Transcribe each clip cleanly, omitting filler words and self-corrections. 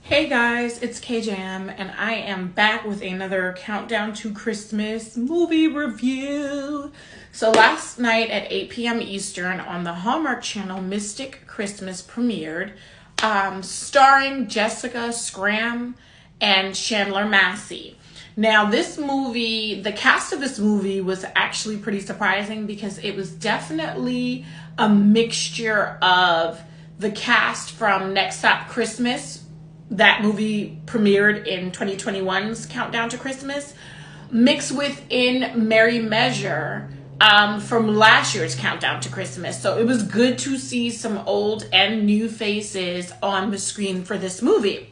Hey guys, it's KJM, and I am back with another Countdown to Christmas movie review. So last night at 8 p.m. Eastern on the Hallmark channel, Mystic Christmas premiered, starring Jessica Scram and Chandler Massey. Now, this movie, the cast of this movie was actually pretty surprising because it was definitely a mixture of the cast from Next Stop Christmas. That movie premiered in 2021's Countdown to Christmas, mixed with In Merry Measure from last year's Countdown to Christmas. So it was good to see some old and new faces on the screen for this movie.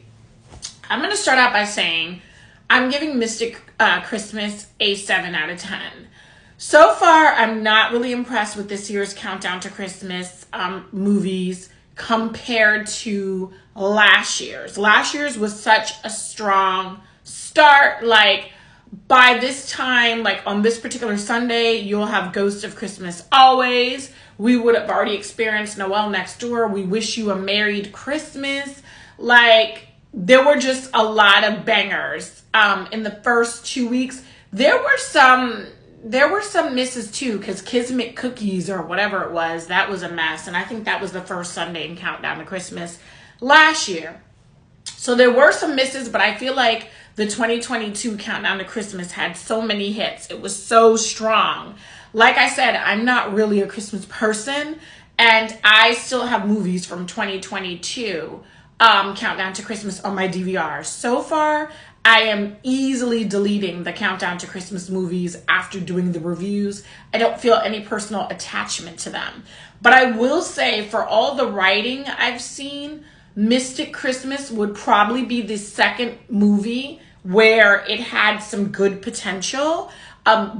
I'm going to start out by saying I'm giving Mystic Christmas a 7 out of 10. So far, I'm not really impressed with this year's Countdown to Christmas movies compared to last year's. Last year's was such a strong start. Like, by this time, like on this particular Sunday, you'll have Ghost of Christmas Always. We would have already experienced Noel Next Door. We Wish You a Merry Christmas. Like, there were just a lot of bangers in the first 2 weeks. There were some misses too, because Kismet Cookies or whatever it was, that was a mess. And I think that was the first Sunday in Countdown to Christmas last year. So there were some misses, but I feel like the 2022 Countdown to Christmas had so many hits. It was so strong. Like I said, I'm not really a Christmas person, and I still have movies from 2022 Countdown to Christmas on my DVR. So far, I am easily deleting the Countdown to Christmas movies after doing the reviews. I don't feel any personal attachment to them. But I will say, for all the writing I've seen, Mystic Christmas would probably be the second movie where it had some good potential.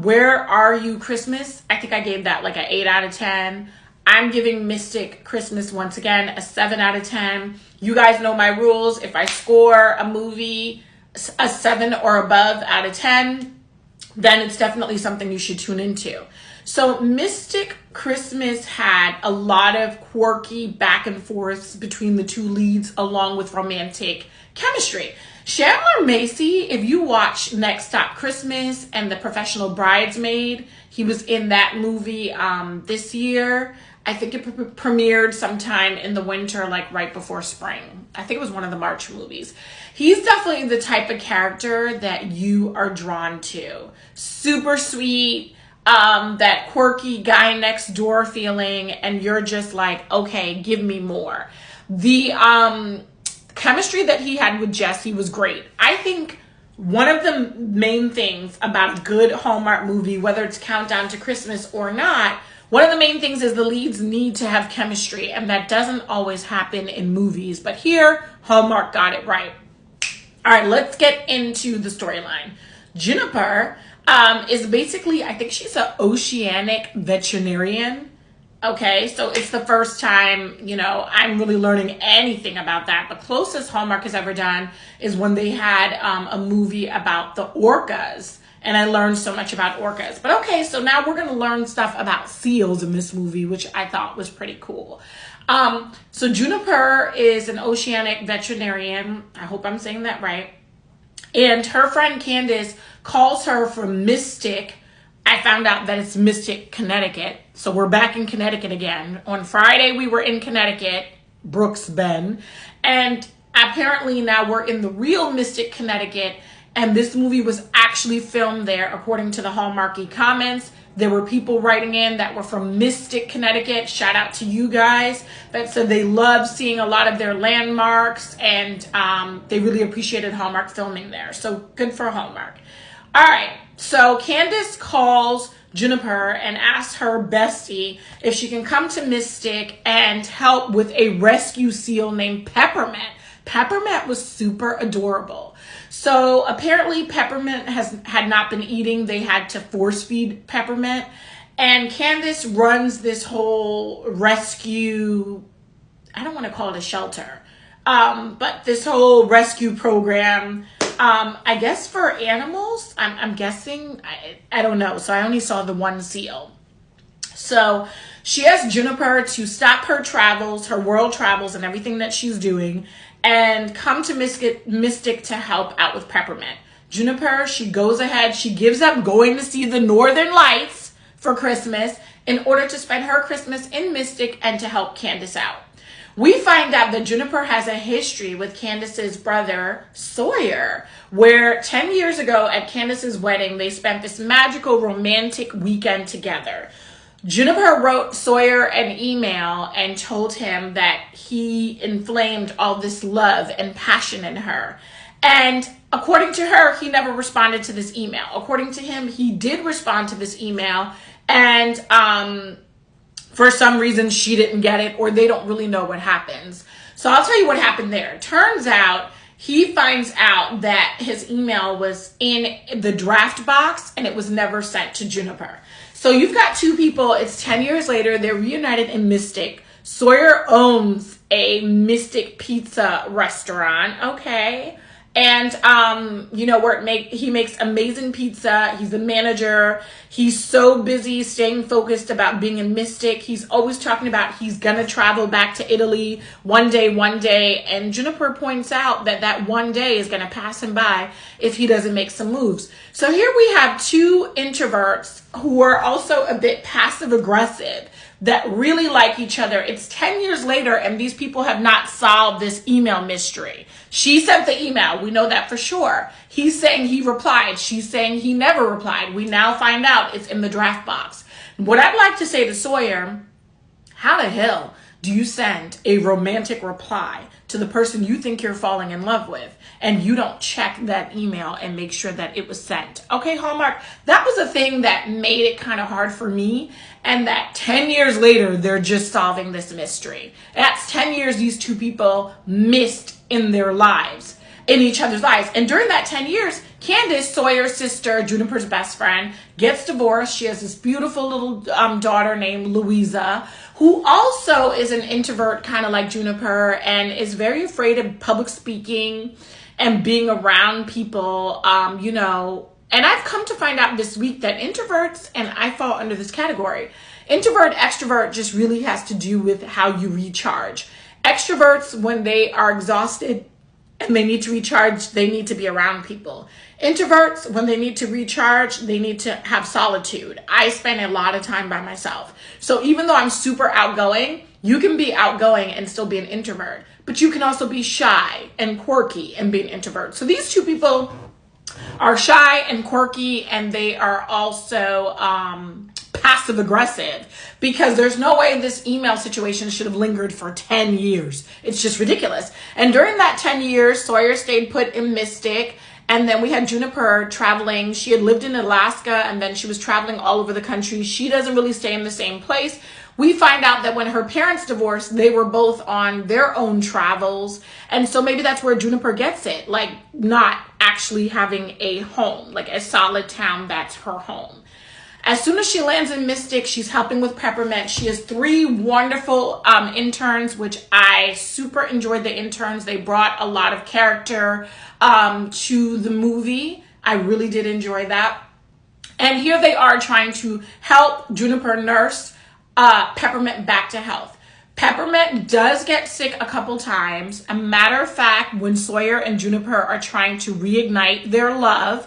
Where Are You Christmas? I think I gave that like an 8 out of 10. I'm giving Mystic Christmas once again a 7 out of 10. You guys know my rules. If I score a movie a 7 or above out of 10, then it's definitely something you should tune into. So Mystic Christmas had a lot of quirky back and forths between the two leads, along with romantic chemistry. Chandler Massey, if you watch Next Stop Christmas and The Professional Bridesmaid, he was in that movie this year. I think it premiered sometime in the winter, like right before spring. I think it was one of the March movies. He's definitely the type of character that you are drawn to. Super sweet, that quirky guy next door feeling, and you're just like, okay, give me more. The chemistry that he had with Jesse was great. I think one of the main things about a good Hallmark movie, whether it's Countdown to Christmas or not, one of the main things is the leads need to have chemistry, and that doesn't always happen in movies. But here, Hallmark got it right. All right, let's get into the storyline. Juniper is basically, I think she's an oceanic veterinarian. Okay, so it's the first time, I'm really learning anything about that. The closest Hallmark has ever done is when they had a movie about the orcas. And I learned so much about orcas. But okay, so now we're going to learn stuff about seals in this movie, which I thought was pretty cool. So Juniper is an oceanic veterinarian. I hope I'm saying that right. And her friend Candace calls her from Mystic. I found out that it's Mystic, Connecticut. So we're back in Connecticut again. On Friday, we were in Connecticut, Brooks Bend. And apparently now we're in the real Mystic, Connecticut. And this movie was actually filmed there, according to the Hallmarky comments. There were people writing in that were from Mystic, Connecticut. Shout out to you guys that said they loved seeing a lot of their landmarks, and they really appreciated Hallmark filming there. So good for Hallmark. All right, so Candace calls Juniper and asks her bestie if she can come to Mystic and help with a rescue seal named Peppermint. Peppermint was super adorable. So apparently Peppermint had not been eating. They had to force feed Peppermint. And Candace runs this whole rescue, I don't want to call it a shelter, but this whole rescue program, I guess for animals, I'm guessing. I don't know. So I only saw the one seal. So she asked Juniper to stop her travels, her world travels and everything that she's doing, and come to Mystic to help out with Peppermint. Juniper, she goes ahead, she gives up going to see the Northern Lights for Christmas in order to spend her Christmas in Mystic and to help Candace out. We find out that Juniper has a history with Candace's brother, Sawyer, where 10 years ago at Candace's wedding, they spent this magical romantic weekend together. Juniper wrote Sawyer an email and told him that he inflamed all this love and passion in her. And according to her, he never responded to this email. According to him, he did respond to this email, and for some reason she didn't get it, or they don't really know what happens. So I'll tell you what happened there. Turns out he finds out that his email was in the draft box and it was never sent to Juniper. So you've got two people, it's 10 years later, they're reunited in Mystic. Sawyer owns a Mystic pizza restaurant, okay? And, where he makes amazing pizza. He's the manager. He's so busy staying focused about being in Mystic. He's always talking about he's going to travel back to Italy one day. And Juniper points out that one day is going to pass him by if he doesn't make some moves. So here we have two introverts who are also a bit passive aggressive that really like each other. It's 10 years later and these people have not solved this email mystery. She sent the email. We know that for sure. He's saying he replied. She's saying he never replied. We now find out it's in the draft box. What I'd like to say to Sawyer, how the hell do you send a romantic reply to the person you think you're falling in love with and you don't check that email and make sure that it was sent? Okay, Hallmark, that was a thing that made it kind of hard for me, and that 10 years later, they're just solving this mystery. That's 10 years these two people missed in their lives, in each other's lives. And during that 10 years, Candace, Sawyer's sister, Juniper's best friend, gets divorced. She has this beautiful little daughter named Louisa, who also is an introvert, kind of like Juniper, and is very afraid of public speaking and being around people, And I've come to find out this week that introverts, and I fall under this category, introvert, extrovert just really has to do with how you recharge. Extroverts, when they are exhausted and they need to recharge, they need to be around people. Introverts, when they need to recharge, they need to have solitude. I spend a lot of time by myself. So even though I'm super outgoing, you can be outgoing and still be an introvert. But you can also be shy and quirky and be an introvert. So these two people are shy and quirky, and they are also passive aggressive, because there's no way this email situation should have lingered for 10 years. It's just ridiculous. And during that 10 years, Sawyer stayed put in Mystic. And then we had Juniper traveling. She had lived in Alaska, and then she was traveling all over the country. She doesn't really stay in the same place. We find out that when her parents divorced, they were both on their own travels. And so maybe that's where Juniper gets it, like not actually having a home, like a solid town that's her home. As soon as she lands in Mystic, she's helping with Peppermint. She has 3 wonderful interns, which I super enjoyed the interns. They brought a lot of character to the movie. I really did enjoy that. And here they are trying to help Juniper nurse Peppermint back to health. Peppermint does get sick a couple times. A matter of fact, when Sawyer and Juniper are trying to reignite their love,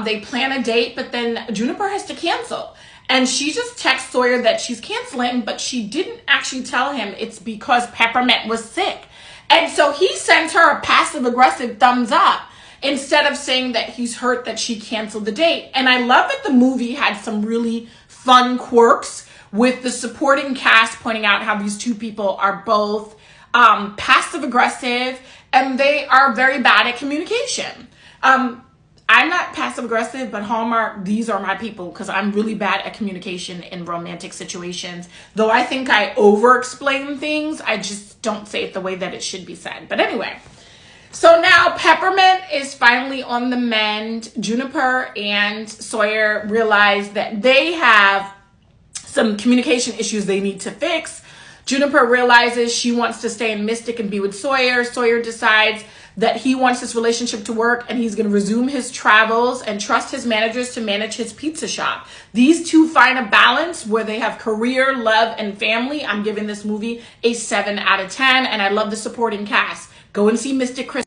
they plan a date, but then Juniper has to cancel. And she just texts Sawyer that she's canceling, but she didn't actually tell him it's because Peppermint was sick. And so he sends her a passive-aggressive thumbs up instead of saying that he's hurt that she canceled the date. And I love that the movie had some really fun quirks with the supporting cast pointing out how these two people are both passive-aggressive and they are very bad at communication. I'm not passive-aggressive, but Hallmark, these are my people, because I'm really bad at communication in romantic situations. Though I think I over-explain things, I just don't say it the way that it should be said. But anyway, so now Peppermint is finally on the mend. Juniper and Sawyer realize that they have some communication issues they need to fix. Juniper realizes she wants to stay in Mystic and be with Sawyer. Sawyer decides that he wants this relationship to work and he's going to resume his travels and trust his managers to manage his pizza shop. These two find a balance where they have career, love, and family. I'm giving this movie a 7 out of 10, and I love the supporting cast. Go and see Mystic Christmas.